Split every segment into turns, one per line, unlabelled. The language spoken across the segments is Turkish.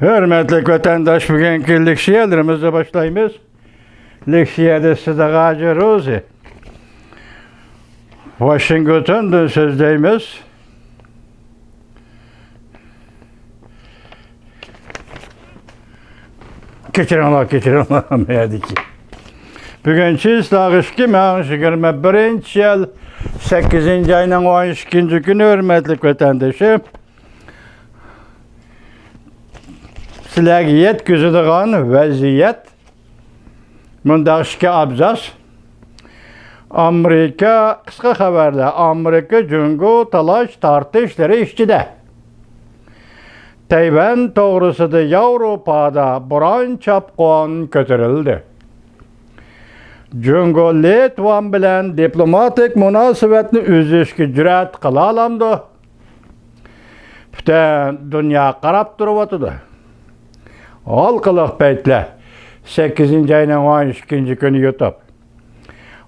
Hürmetli vatandaş, bugünkü leksiyalarımızla başlayımız. Leksiyada size Hacı Rozi. Washington'dan sözdeyimiz. Keçirin Allah, meyadiki. Bugünkü İslagışki mağışı 21. yıl 8. ayının 12. günü hürmetli vatandaşı. Sizlerge yetkizildiğin vaziyet mundaki abzas Amerika kısa haberde Amerika Cungo talaş tartışları işçide. Tayvan doğrusuda Avrupa'da buran çapkon kötürüldü. Cungo Litvan bilen diplomatik münasebetini üzüşkü cüret kılalamdı. Bütün dünya qarab duruvatıdı. Halkılık beytle 8. ayının 12. günü yutup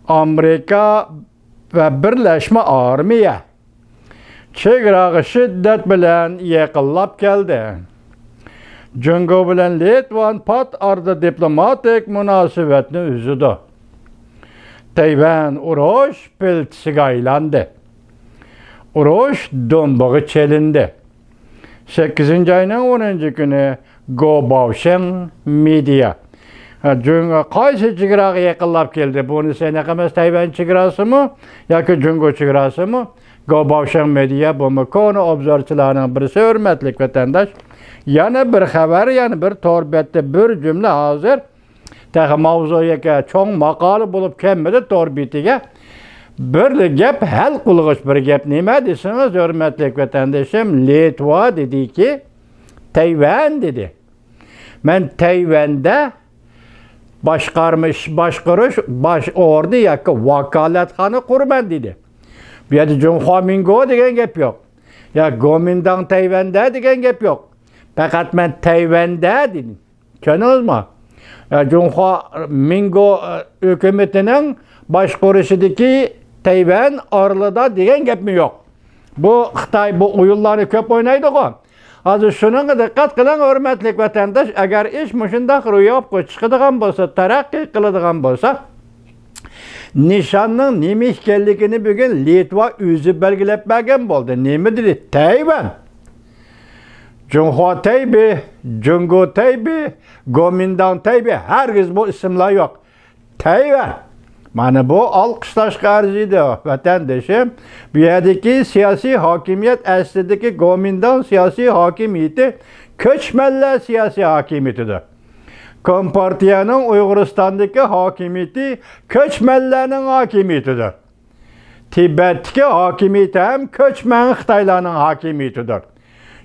Amerika ve Birleşme Armiya çegrağı şiddet bilen yakınlap geldi. Cungo bilen Litvan pat ardı diplomatik münasebetini üzüdü. Tayvan uruş piltisiga aylandı. Uruş dombağı çelindi. 8. ayının 10. günü Gobavşen Media. Cungo qaysı çigrağı yakınlap geldi? Bunu senekimiz Tayvan çigrası mı? Yaki Cungo çigrası mı? Gobavşen Media bu konu obzorçılarının birisi hürmetlik vatandaş. Yani bir haber, yani bir torbette bir cümle hazır. Tağı mavzuya çoğun makalı bulup kemmedi torbitiga. Bir gep hal kılgıç bir gep nime desiniz hürmetlik vatandaşım? Litva dedi ki Tayvan dedi. Men Tayvan'da başqarış ordu yakı vakaletxana kurman dedi. Bu yerda Junho Mingo degan gap yo'q. Ya Gomindang Tayvan'da degan gap yo'q. Faqat men Tayvan'da dedim. Tushundingizmi? Ya Junho Mingo hukumatining boshqarishidagi Tayvan orlida degan gap mi yo'q. Bu Xitoy bu o'yinlarni ko'p o'ynaydi-ku. Hazır şununla dikkat kılan hürmetlik vatandaş, eğer iş muşundaq rüyap çıkıdığan bolsa, tarakki kılıdığan bolsa, nişanның nemi işkellikini bugün Litva üzü belgilepmegen boldu. Nemi dedi? Tayvan. Junho Taybi, Jungo Taybi, Gomindang Taybi, herkes bu isimler yok. Tayvan. Mana bu alqışlash arziydi vatandaşım. Bu yerdeki siyasi hakimiyet aslidagi Gomindang siyasi hakimiyeti ko'chmanlar siyasi hakimiyetidir. Kompartiyaning Uyg'uristondagi hakimiyeti ko'chmanlarning hakimiyetidir. Tibetdagi hakimiyeti ham ko'chman Xitoylarning hakimiyetidir.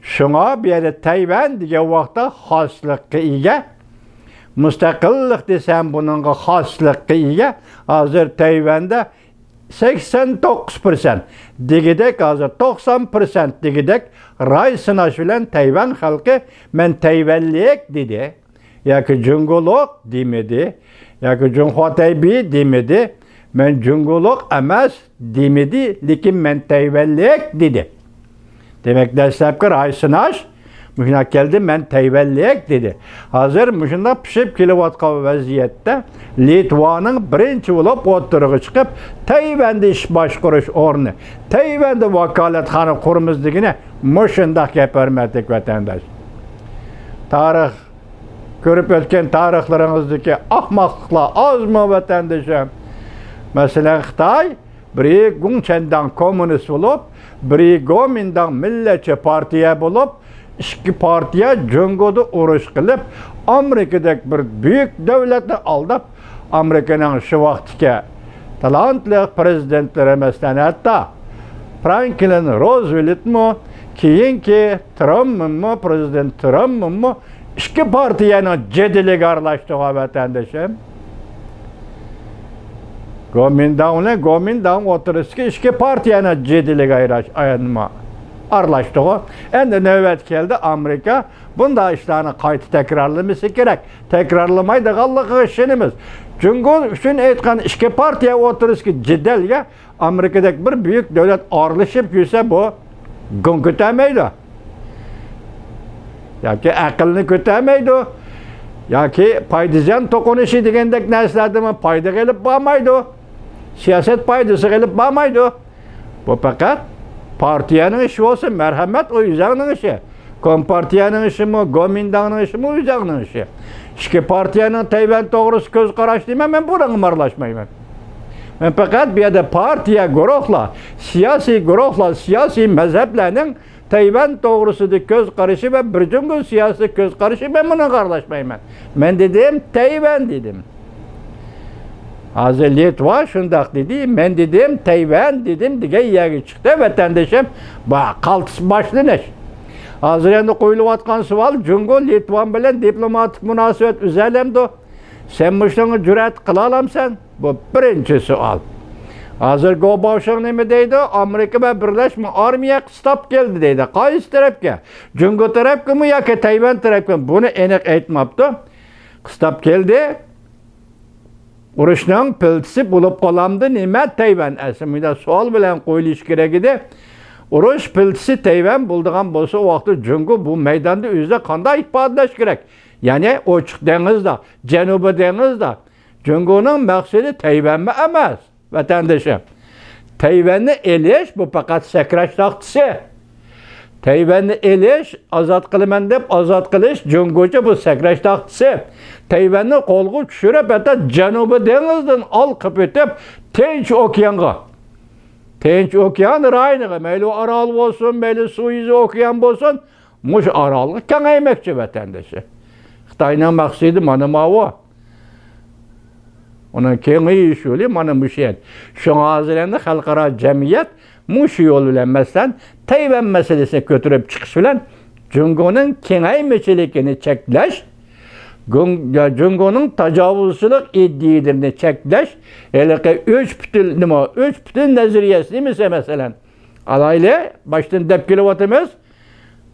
Shunga bu yerda Tayvan degan vaqtda xoslikka ega. Müstakillik desem bunun xoslikka ega. Hazır Tayvan'da 89% digidek, hazır 90% digidek ray sınaş bilen Tayvan halkı men Tayvanlıyık dedi. Yaki Cungoluk demedi. Yaki Junho Taybi demedi. Men Cungoluk emas demedi. Lekin men Tayvanlıyık dedi. Demek deslepki ray sınaş Müşünak geldi, men Tayvanlıyık dedi. Hazır müşündak pişip kilovatqa vaziyette Litva'nın birinci olup oturuğu çıkıp Tayvan'da iş başqarış ornu, Tayvan'da vakaletxana kurmuzligini müşündak gap hürmetlik vatandaş. Tarih, görüp ötken tarihlarınızdaki ahmaklıkla az mı vatandaşım? Mesela Xitay, biri Gungchendan komünist olup, biri Gomindang milletçi partiya bulup, İki partiya Jungo'da uruş kılıp Amerika'daki bir büyük devletini aldap Amerika'nın şu vaktiki talantlı prezidentleri mesela hatta Franklin Roosevelt mu keyinki Trump mu prezident Trump mu iki partiyanın cedili arlaştığı vatandaşım. Gomindang oturuşki iki partiyanın cedili arlaştığı. Endi növbet geldi Amerika. Bunda işlerini kayıt tekrarlaması gerek. Tekrarlamaydı kallığı işinimiz. Çünkü üçün etken iki partiye oturuşki ciddelge Amerika'daki bir büyük devlet arlaşıp yüse bu gün kütemeydi. yoki aqlni ko'tarmaydi, yoki foydajan to'qinishi degandek narsalarni foyda qilib bo'lmaydi. Siyosat foydasi qilib bo'lmaydi. Bu faqat partiyaning ishi bo'lsin, marhamat, o o'zingning ishi. Kompartiyaning ishimi, Gomindangning ishimi, o'zingning ishi. Ikki partiyaning Tayvan to'g'risida ko'z qarash deyman, men buni aralashmayman. Men faqat bu yerda partiya guruhlar, siyosiy guruhlar, siyosiy mazhablarning Tayvan to'g'risida ko'z qarashi va bir jumla siyosiy ko'z qarashi, men buni aralashmayman. Men dedim Tayvan dedim. Hozir Litva shundoq dedi, men dedim Tayvan dedim degan yerga chiqdi vatandoshim, qaltis boshlanish. Hozir endi qo'yilayotgan savol, Jungo Litvan bilan diplomatik munosabat uzalamdi. Sen shunga jur'at qila olamsan? Bu birinchi savol. Hozir Gobashing nima deydi? Amerika va Birlashma Armiya qistab keldi deydi. Qaysi tarafga? Jungo tarafgami yoki Tayvan tarafgami? Buni aniq aytmabdi. Qistab keldi. Urushning piltisi bo'lib qolamdi nima Tayvan? Aslida savol bilan qo'yilish kerak edi. Urush piltisi Tayvan bo'ldigan bo'lsa, vaqtda Jungo bu maydonda o'zida qanday ifodalash kerak? Ya'ni Ochiq dengizda, Janubiy dengizda Jungoning maqsadi Tayvanmi emas, vatandoshim. Tayvanni elish bu faqat sakrash taxtisi. Tayvanni elish, ozod qilaman deb ozod qilish Jungocha bu sakrash taxtisi. Tayvanni qo'lga tushirib, hatta Janubiy dengizdan olqib o'tib, Tinch okeanga. Tinch okean rayoniga, mayli Orol bo'lsin, mayli Suez okean bo'lsin, mush orolga kengaymoqchi vatandoshi. Xitoyning maqsadi mana bu. Uning kengayish yo'li mana bu şey. Shunga hozir endi xalqaro jamiyat mush yo'l bilan masalan Tayvan masalasini ko'tarib chiqish bilan Jungoning kengaymichiligini cheklash, Jungoning tajovuzchilik iddialarini cheklash, haliqi 3 nazariyasini masalan alayli boshdan deb kelyapmiz.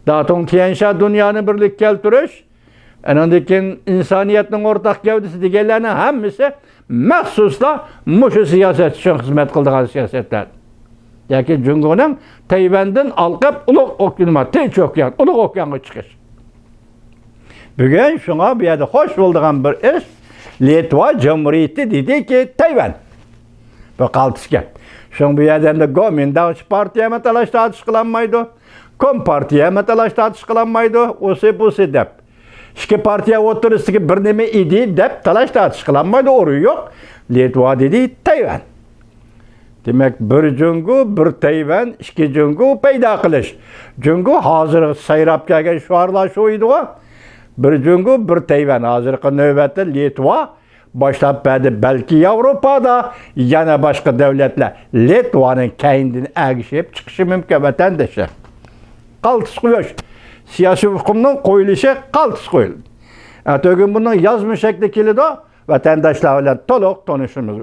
Datong Tiansha dunyoni birlik keltirish, anandikin insoniyatning o'rtaq gavdasi deganlarning hammasi maxsusla mushu siyosat uchun xizmat qiladigan siyosatlar. Yoki Jungoning Tayvandan olqib ulug' okean, Tinch okean, ulug' okeanga chiqish. Bugun shunga bu yerda xo'sh bo'lgan bir ish, Litva Jamhuriyati dediki Tayvan. Bu qaltisga. Shung bu yerda endi Gomindang partiyami talash tortish qilinmaydi, Kompartiyami talash tortish qilinmaydi, o'si deb. Ikki partiya o'rtasidagi bir nima edi deb talash tortish qilinmaydi, o'ri yo'q. Litva dedi Tayvan. Demak, bir Jungo, bir Tayvan, ikki Jungo paydo qilish. Jungo hozir sayrab kelgan shuarlar shu edi. Bir Jungo, bir Tayvan. Hozirgi navbatda Litva boshlab berdi. Balki Yevropada yana boshqa davlatlar Litvaning keynidan agishib chiqishi mumkin vatandoshlar. Qaltis qo'yish. Siyosiy hukmning qo'yilishi qaltis qo'yildi. Atog'in bundan yozma shaklda keladi, vatandoshlar bilan to'liq tanishimiz.